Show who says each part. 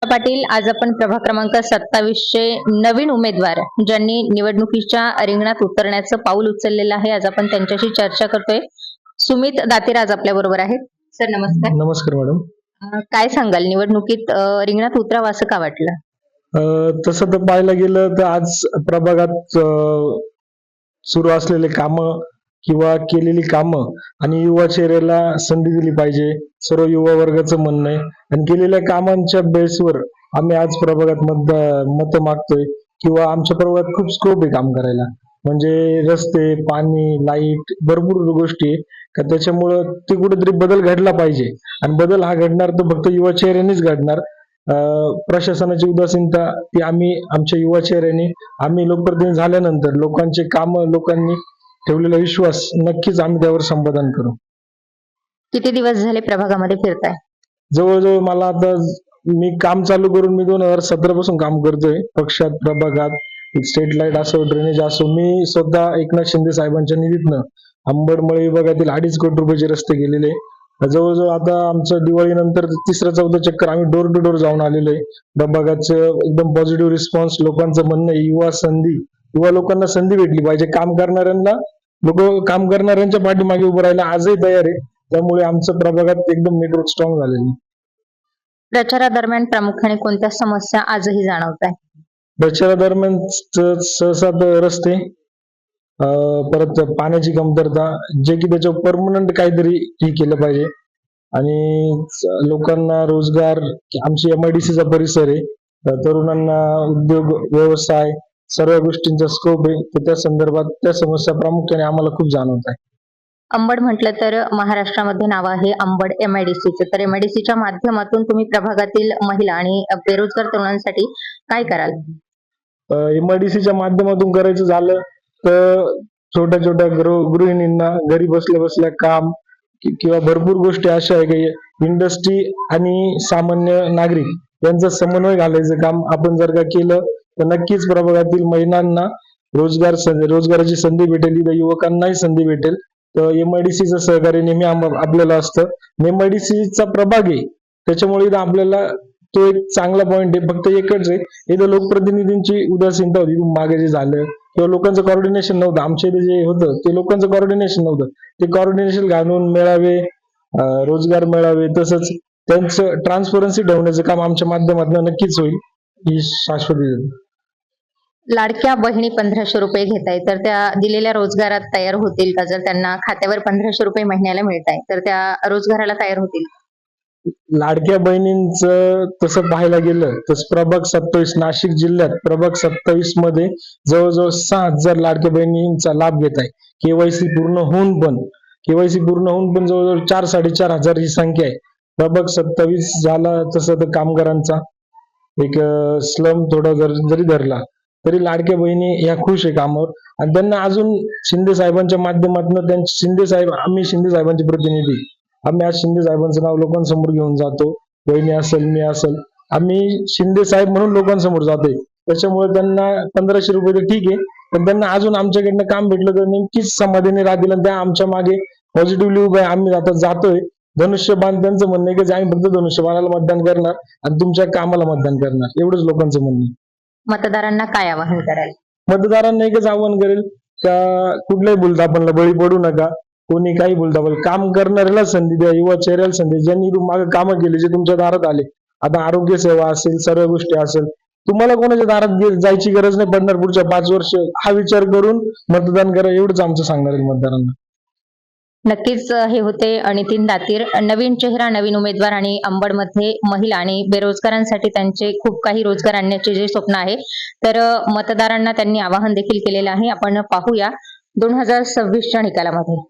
Speaker 1: पाटील, आज आपण प्रभाग क्रमांक 27चे नवीन उमेदवार ज्यांनी निवडणुकीच्या रिंगणात उतरण्याचं पाऊल उचललेलं आहे, आज आपण त्यांच्याशी चर्चा करतोय. सुमित दातेर आज आपल्या बरोबर आहेत. सर नमस्कार.
Speaker 2: नमस्कार मॅडम.
Speaker 1: काय सांगाल, निवडणुकीत रिंगणात उतरावं असं का वाटलं?
Speaker 2: तसं तर पाहायला गेलं तर आज प्रभागात सुरू असलेले कामं किंवा केलेली कामं आणि युवा चेहऱ्याला संधी दिली पाहिजे, सर्व युवा वर्गाचं म्हणणं आहे. आणि केलेल्या कामांच्या बेसवर आम्ही आज प्रभागात मत मागतोय किंवा आमच्या प्रभागात खूप स्कोप आहे काम करायला. म्हणजे रस्ते, पाणी, लाईट, भरपूर गोष्टी आहे का त्याच्यामुळं ते कुठेतरी बदल घडला पाहिजे. आणि बदल हा घडणार तर फक्त युवा चेहऱ्यानेच घडणार. प्रशासनाची उदासीनता ती आम्ही आमच्या युवा चेहऱ्याने, आम्ही लोकप्रतिनिधी झाल्यानंतर लोकांचे काम, लोकांनी ठेवलेला विश्वास नक्कीच आम्ही त्यावर संपादन करू.
Speaker 1: किती दिवस झाले प्रभागामध्ये फिरताय?
Speaker 2: जवळजवळ मला आता मी काम चालू करून मी 2017 पासून काम करतोय पक्षात, प्रभागात. स्ट्रीट लाईट असो, ड्रेनेज असो, मी स्वतः एकनाथ शिंदे साहेबांच्या निधीतनं अंबडमळी विभागातील 2.5 कोटी रुपयाचे रस्ते केलेले. जवळजवळ आता आमचं दिवाळीनंतर 3-4 चक्कर आम्ही डोर टू डोर जाऊन आलेलो आहे. प्रभागाचं एकदम पॉझिटिव्ह रिस्पॉन्स. लोकांचं म्हणणं आहे युवा लोकांना संधी भेटली पाहिजे. लोक काम करणाऱ्यांच्या पाठीमागे उभं राहायला आजही तयार आहे. त्यामुळे आमचं प्रभागात एकदम नेटवर्क स्ट्रॉंग झालेलं आहे.
Speaker 1: प्रचारादरम्यान प्रामुख्याने कोणत्या समस्या आजही जाणवत आहे?
Speaker 2: प्रचारादरम्यान सहसा तर रस्ते, परत पाण्याची कमतरता, जे की त्याच्यावर परमनंट काहीतरी हे केलं पाहिजे. आणि लोकांना रोजगार, आमची MIDC चा परिसर आहे, तरुणांना उद्योग व्यवसाय सर्व गोष्टींचा स्कोप आहे. तर त्या संदर्भात त्या समस्या प्रामुख्याने आम्हाला खूप जाणवत आहे.
Speaker 1: अंबड म्हटलं तर महाराष्ट्रामध्ये नाव आहे अंबड MIDCचं. तर MIDCच्या माध्यमातून तुम्ही प्रभागातील महिला आणि बेरोजगार तरुणांसाठी काय कराल?
Speaker 2: MIDCच्या माध्यमातून करायचं झालं तर छोट्या छोट्या गृहिणींना घरी बसल्या बसल्या काम किंवा भरपूर गोष्टी अशा आहे की इंडस्ट्री आणि सामान्य नागरिक यांचा समन्वय घालायचं काम आपण जर का केलं तर नक्कीच प्रभागातील महिलांना रोजगाराची संधी भेटेल, इथं युवकांनाही संधी भेटेल. तर MIDCचं सहकार्य नेहमी आपल्याला असतं. MIDCचा प्रभाग आहे त्याच्यामुळे इथं आपल्याला तो एक चांगला पॉईंट आहे. फक्त एकच आहे, इथं लोकप्रतिनिधींची उदासीनता होती. मागे जे झालं किंवा लोकांचं कॉर्डिनेशन नव्हतं, आमच्या इथे जे होतं ते लोकांचं कॉर्डिनेशन नव्हतं. ते कॉर्डिनेशन घालून मेळावे, रोजगार मेळावे, तसंच त्यांचं ट्रान्सपरन्सी ठेवण्याचं काम आमच्या माध्यमातून नक्कीच होईल, ही शाश्वती देतो.
Speaker 1: लाडक्या बहिणी 1500 रुपये घेत आहे, तर त्या दिलेल्या रोजगारात तयार होतील का? जर त्यांना खात्यावर 1500 रुपये महिन्याला मिळत आहे तर त्या रोजगाराला तयार होतील?
Speaker 2: लाडक्या बहिणींचं तसं पाहायला गेलं तर प्रभाग 27 नाशिक जिल्ह्यात प्रभाग 27 मध्ये जवळजवळ 6000 लाडक्या बहिणींचा लाभ घेत आहे. केवायसी पूर्ण होऊन पण जवळजवळ 4-4.5 हजार ही संख्या आहे. प्रभाग 27 झाला तसं तर कामगारांचा एक स्लम थोडा जरी धरला तरी लाडक्या बहिणी ह्या खुश आहे कामावर. आणि त्यांना अजून शिंदे साहेबांच्या माध्यमातून आम्ही शिंदे साहेबांचे प्रतिनिधी, आम्ही आज शिंदे साहेबांचं नाव लोकांसमोर घेऊन जातो. बहिणी असेल, मी असेल, आम्ही शिंदे साहेब म्हणून लोकांसमोर जातोय. त्याच्यामुळे त्यांना 1500 रुपये तर ठीक आहे, पण त्यांना अजून आमच्याकडनं काम भेटलं तर नेमकीच समाधानी राहतील. आणि त्या आमच्या मागे पॉझिटिव्हली उभे आहे. आम्ही आता जातोय धनुष्यबाण, त्यांचं म्हणणं आहे की आम्ही फक्त धनुष्यबाणाला मतदान करणार आणि तुमच्या कामाला मतदान करणार, एवढंच लोकांचं म्हणणं आहे.
Speaker 1: मतदारांना काय आवाहन कराल?
Speaker 2: मतदारांना एकच आवाहन करेल का कुठल्याही भूलथापांना बळी पडू नका. कोणी काही बोलता काम करणाऱ्याला संधी द्या, युवा चेहऱ्याला संधी, ज्यांनी मागे कामं केली, जे तुमच्या दारात आले. आता आरोग्य सेवा असेल, सर्व गोष्टी असेल, तुम्हाला कोणाच्या दारात जायची गरज नाही पडणार पुढच्या 5 वर्ष. हा विचार करून मतदान करा, एवढंच आमचं सांगणार आहे मतदारांना.
Speaker 1: नक्कीच हे होते नितीन दातीर, नवीन चेहरा, नवीन उमेदवार आणि अंबडमध्ये महिला आणि बेरोजगारांसाठी त्यांचे खूप काही रोजगार आणण्याचे जे स्वप्न आहे, तर मतदारांना त्यांनी आवाहन देखील केलेलं आहे. आपण पाहूया 2026च्या निकालामध्ये.